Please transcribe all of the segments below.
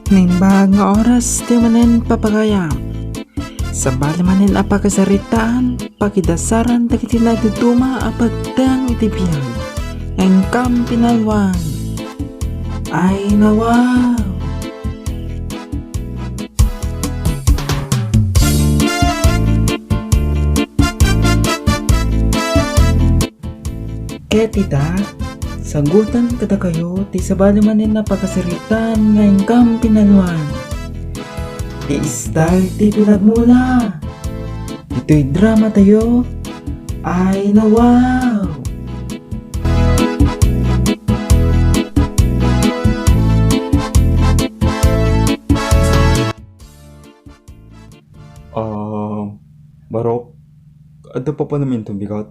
Nimbag nga oras di manen papagayam. Sa bali manen apakasaritaan, pakidasaran dagiti naduduma apagdang itibiyang. Engkam pinalwan. Ay nawaw! Kaya tita, sagutan kada kayo ti sabali manen napakasaritaan nga engkam pinalwan. Ti style ti pinagmula. Ito'y drama tayo. Ay na wow! Barok, ada pa namin itong bigat.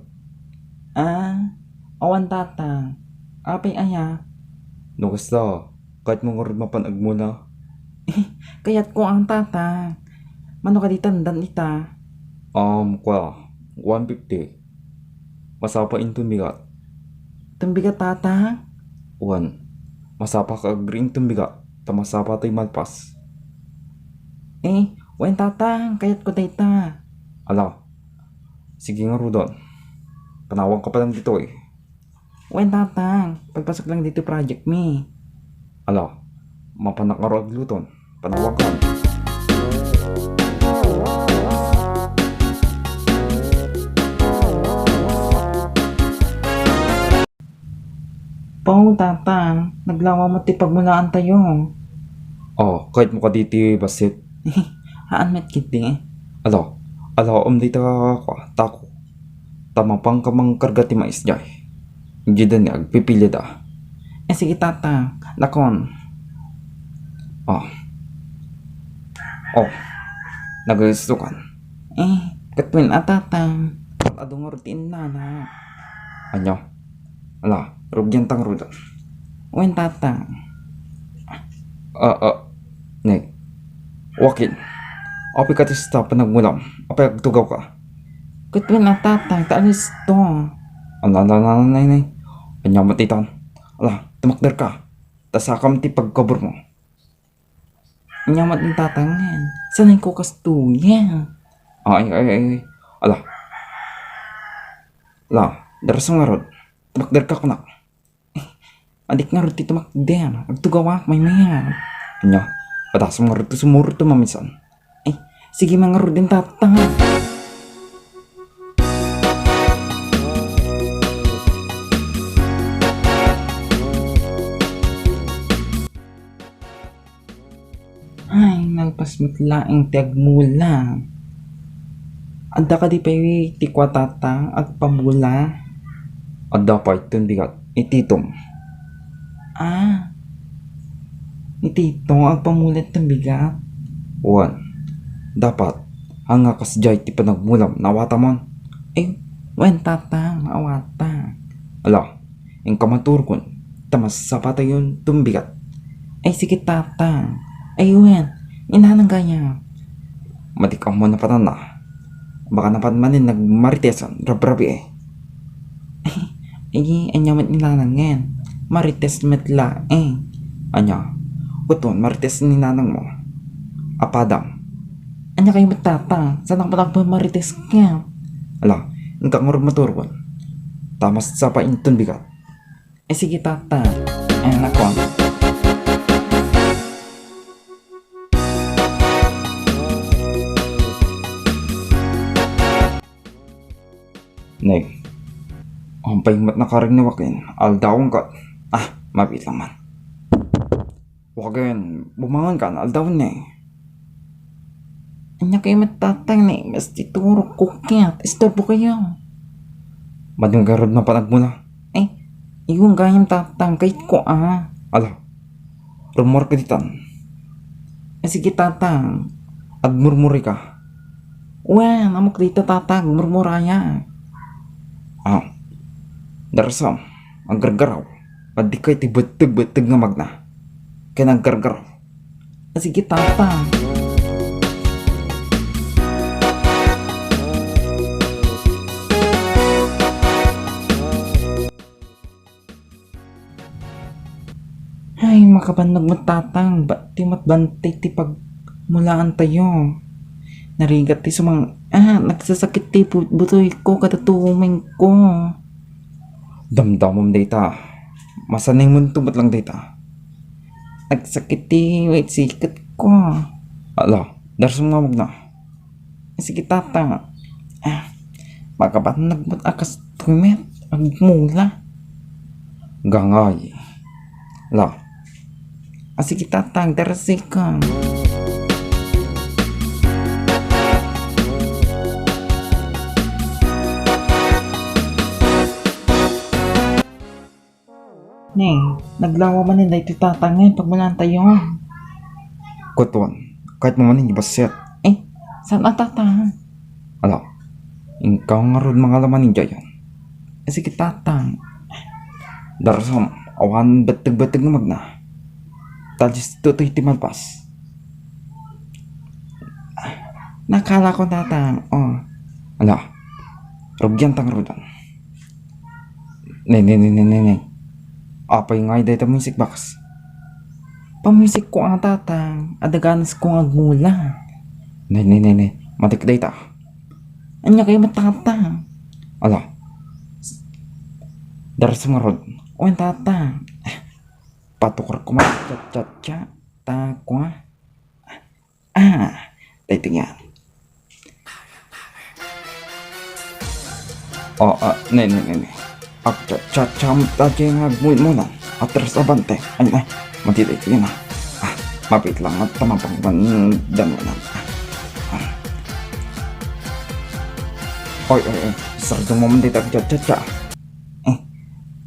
Awan tatang. Apay aya. Nakasta, kahit mga rin mapanag mo na. Kaya't ko ang tatang. Mano ka di tandan ita. Kwa, 150. Masapa itong bigat. Tumbigat tatang. 1. Masapa ka agring itong bigat. Tamasapa tayo malpas. Wen tatang. Kaya't ko dayta. Ala, sige nga Rudon. Panawag ka pa lang dito eh. Wen tatang. Pagpasok lang dito project me. Ala, mapanak nga ro agluton. Panawag ka. Pao tatang. Naglawa mo ti pagmulaan tayo. Kahit mo ka diti basit. Haan met kiti. Ala, dito ka tako. Tamapang kamang karga ti mais jay. Hindi din nga agpipili da. Sige tatang. Lakon. Nagastukan. Katwin tatang. Adong rutin na. Anyo? Ala, rugyan tang Rudon. Wen tatang. Nek. Wakin. Api ka tista panagmulam. Api agtugaw ka. Katwin tatang. Taalis to. Nay. Anyo matitan. Ala, tumakder ka. Tasakam ti pagkabur mo. Nyamat ng tatangan. Sanay ko kastuya. Ay. Ala, darasong nga rod. Tumakder ka kunak. Adik nga roti tumakder. Agtugawak may mayan. Anyo, patasong nga rod to sumuro to mamisan. Sige mga rodin tatangan. Ay, nagpasmit laing tiagmula. Anda ka di pa ti kwa tatang agpamula. Adda pa itong bigat. Ititom. Itito agpamulat ng bigat. 1. Dapat, hanga kasjay ti panagmulam nawata mon. Wen tatang awata. Ala, yung kamaturkon. Tamas sapata yun tumbigat. Sige tatang. Wen, inanang gaya. Matikang mo na patan na. Baka napanmanin nagmaritesan. Rabrabi eh. Anyamat ninanangan. Marites metla Anya, uton marites ni nanang mo. Apadam. Anya kayo matatang. Saan ang patang marites ka? Ala, yung kangurog maturkon. Tamas sapa intun bigat. Sige tatang. Nakon. Neg. Ampay mat nakarig ni wakin. Aldawang ka. Mabit lang man. Wakin, bumangon ka na aldawang na eh. Anya kayo matatang mas tituro ko kaya. Istorbo kayo. Madyung garod na panagmula. Yung gayang tatang kahit ko Ala, rumor ka ditan. Sige tatang. Agmurmuri ka. Amok dito tatang. Murmuraya. Darasam, ang gargaraw. Padi kay ti beteg nga magna. Kaya nang gargaraw. Sige tatang. Ay, makabandag mo tatang, ba't ti matbantay ti pagmulaan tayo? Narigat ti sumang, nagsasakit ti butoy ko, katatuming ko. Damdamom data. Masanay mo tumot lang data. Nagsakit ti, wait, sikat ko. Ala, darsam nga na. Sige tatang, makabandag mo akas tumit, agmula. Gangay. La, Sige tatang, darasikang. Neng, naglawa man nila iti tatang ngayon pag malaan tayo. kutuan. Kahit mo man hindi baset. Saan ang tatang? Ala, ikaw nga ron mga laman ninja yan. Sige tatang. Darsam, awan batag-batag na magna. Talis tutoy ti malpas. Nakala ko tatang, Ala, rugyan tang rodan. Ne. Apay nga dito music box. pamusik ko ang tatang, adaganas ko ang agmula. Ne. Matik data. Anya kayo matatang? Ala, darsam nga rod. O ang tatang, Patukar ko man. cha, takwa. Dating yan. Ne. Cham tadi nga muna. Atras abante. Ay, matita ito yun mapit lang at tamapang dan mo lang. Oy. Sardong mo man dito. Cha.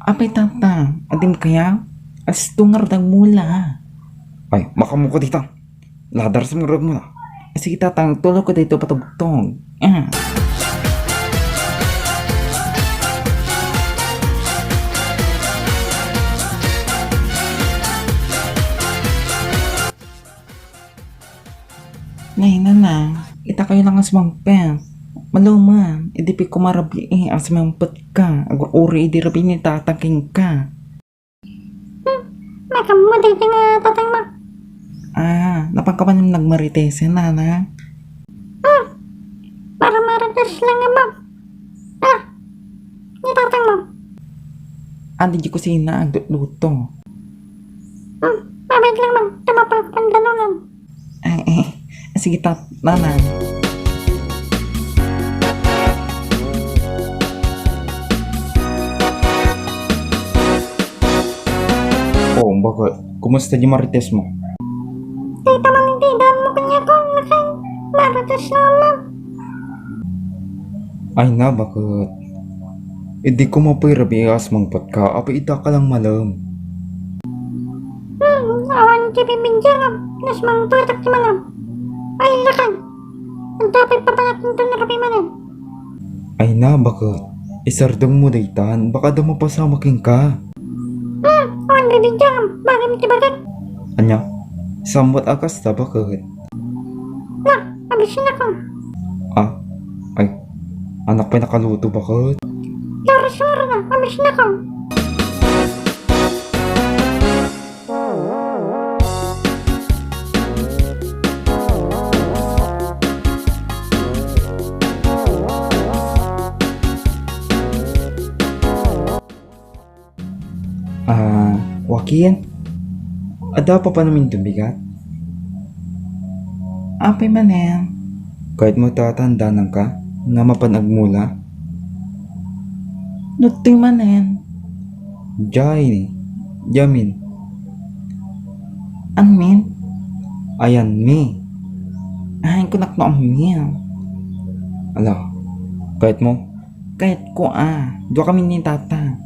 Apay tatang, adim kaya? Astungar dang mula. Ay, makamuko dito. Ladar sa mga mo na. Sige tatang, tulog ko dito patugtog. Nay, ita kayo lang as mangpen. Maluman, idipi ko marabli as mampet ka. Agwa-uri idi rabi ni tatangking ka. Makamuday ka nga tatang mo. Napangkapan yung nagmaritese na. Para maragas lang nga mo. Ni tatang mo. Andi di kusina agluto. Mabait lang mo. Tumapag pandalunan. Sige nanang. Oh, bakit? Kumusta di marites mo? Di tamang hindi daan mo kanya ko. Nakay maragas lang mo. Ay na, bakit? Hindi ko mapirabi mangpat ka. Apa ita ka lang malam. Awan tipi minjangam. Nas mang tuwatak si malam. Ay lakang. Ang dapat papangatin ito na rapi malam. Ay na, bakit? Isardong mo daytan. Baka daw mapasamakin ka. Awan bibinjangam. Bagay mo tibagat. Anya? Sambat akas ta, bakit? Abisin ako. Ay. Anak pa nakaluto, bakit? Laras mo rin na. Abisin ako. Wakian? Ada pa namin tumigat? Apay manen. Kahit mo tatanda nang ka, na mapanagmula, Nutoy manen. Jai ni, Jamin, Anmin. ayan mi. Ay, kunak no ammin. Ala, kahit mo, Kahit ko Dua kami ni tata.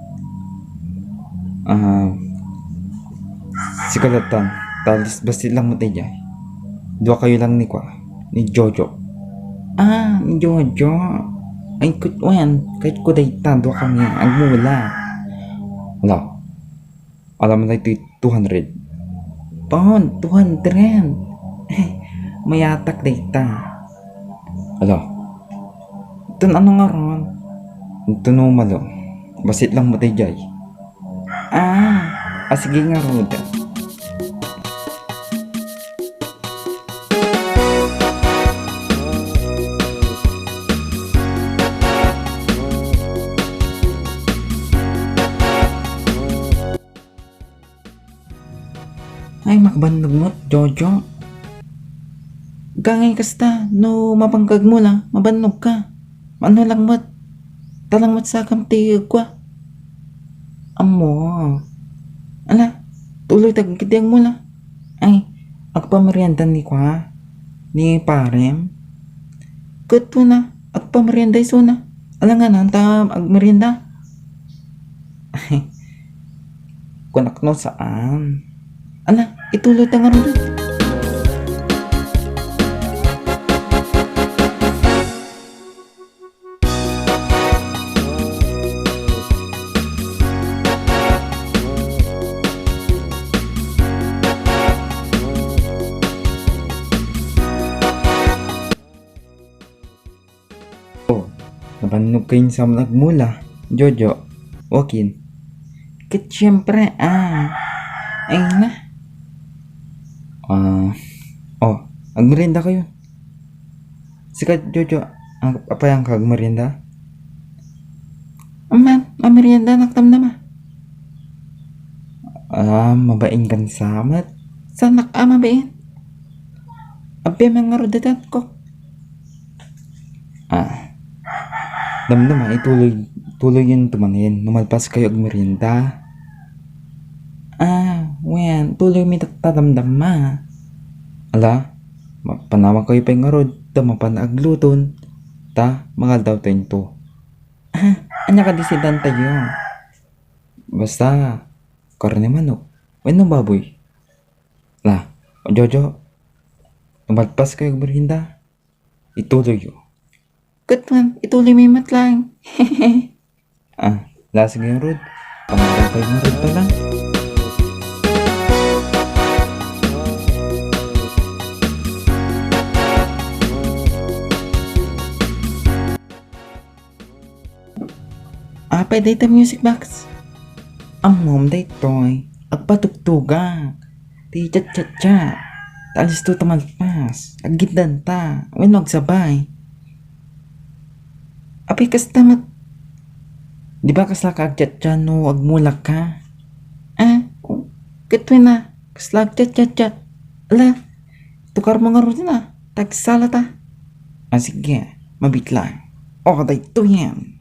si Kalatan, talis basit lang mo tayo. Dua kayo lang ni ni Jojo. Ni Jojo. Ay, kutwan. Kahit ko dayta, dua kami. Agmula. Ala, alam mo na ito 200. Pon, 200. Mayatak dayta. Ala, Ito ano nga ron? ito no malo. Basit lang mo tayo. Sige nga, Ruda. Ay, makabandog mo, Jojo. Gangay kasta, no mapangkag mo lang, mabanog ka. Ano lang mo, talang mat sa kamtigag kwa. Amo. Ala, tuloy tagkitiyang mo lang. Ay, agpamerienda ni kwa, ni parem. Kuto na, agpamerienda iso na. Ala nga na, anta agmerienda. Ay, kunak no saan? Ala, ituloy ta nga rin. Nabanog kayo sa nagmula, Jojo, Joaquin. Kat syempre, ay na. Agmerienda kayo. Sikat, Jojo, apa yang kag merienda? Aman, merienda naktam na ma. Mabain kan samat. Sanak mabain. Abi mga rodetat ko. Damdama, tuloy yun tumanin. Numalpas kayo ag merienda. Wen, tuloy may tatadamdama. Ala, panawag kayo pa yung arod. Tamapan agluton. Ta, mga daw tayo to. Anya ka disidan tayo. Basta, karne manok. Wen no baboy. La, Jojo, numalpas kayo ag merienda. Ituloy yun. Good man, ituloy may matlang. Lasig yung road. Pangalaw kayo ng road pa lang. Pwede ito music box. Ang mom day toy. Agpatugtugang. Di chat. Talis to tamalpas. Agidan ta. Winog sabay. Apay kasta mat. Di ba kasla ka agchat no agmulak ka? Katwin na. Kasla agchat. Ala, tukar mo nga rin na. Tagsala ta. Sige, mabit lang. O katay to yan.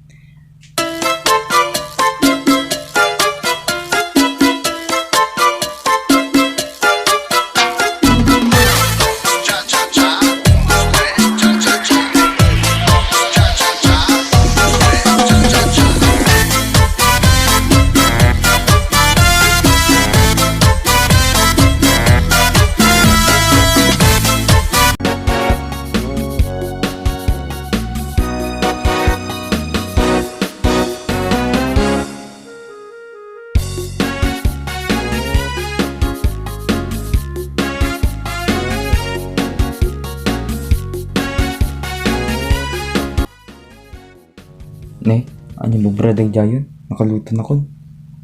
Ne, ano mo braday jayon? Nakaluto na kon.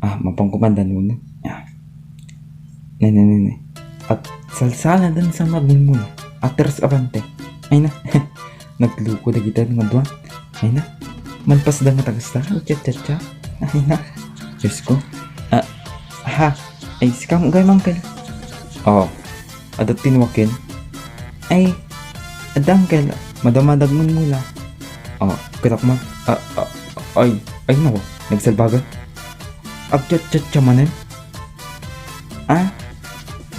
Mapangkumanda muna. Ne. At salsala dan sa magmul muna. Atras abante. Ay na. Nagluko na kita ng buwan. Ay na. Malpas da nga tagasta. Cha. Ay na. Diyos ko. Ay sikam gay mangkel. Adat tinwakin. Ay. Adangkel. Madamadag mo mula. Kitak mo. Ay nako, nagsalbagan. Agchat chamanin.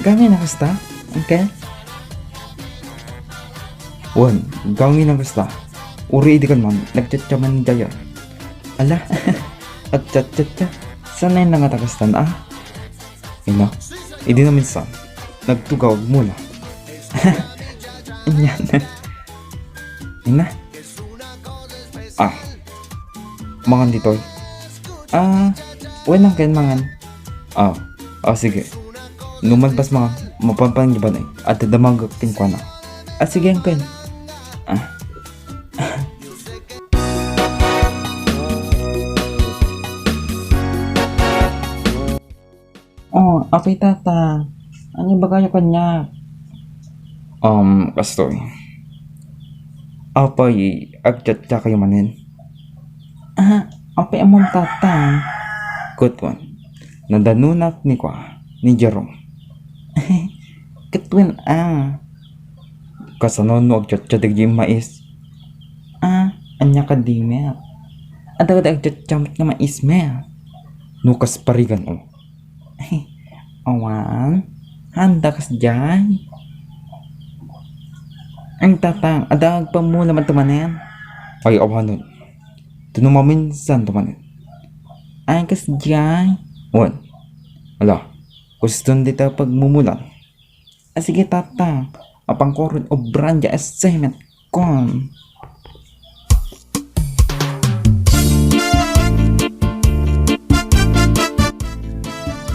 Gangin na kasta, okay? Gangin na kasta. Uri di kan man, nagchat chaman daya. Ala, agchat. Sanay na nga takastan, Ina, hindi namin san. Nagtugawag mula. Yan. Ina. Mangan dito. Walang kain mangan. Sige. Numalpas mga mapampangiban at damag kinkwa na. Sige ang kain. Apay tata. Ano ba kayo kanya? Kastoy. Apay, agchat kayo manin. Apay among tata. Good one. Nadanunak ni kwa, ni Jerome. Katwin Kasanon no agchat-chat yung mais. Anya ka di mer. Ada agchat-chat nga mais mer. Nukas parigan o. Awan, handa kas jay. Ang tatang, adag pa mo naman tumanen. Ay, awanon. Tunumaminsan tumanen. Ay, kas jay. Wan. Ala, kuston dita pagmumulan. Sige tatang, apang koron o brandya assignment kon.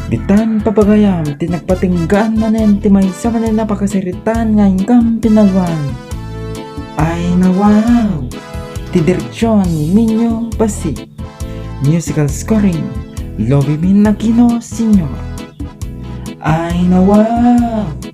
Ditan papagayam, tinagpatinggan manen ti may sa manen napakasiritan nga ingkam pinalwan. Ay na wow! Ti direksyon minyo basi. Musical scoring, Lobi Minakino Senior. Ay na wow!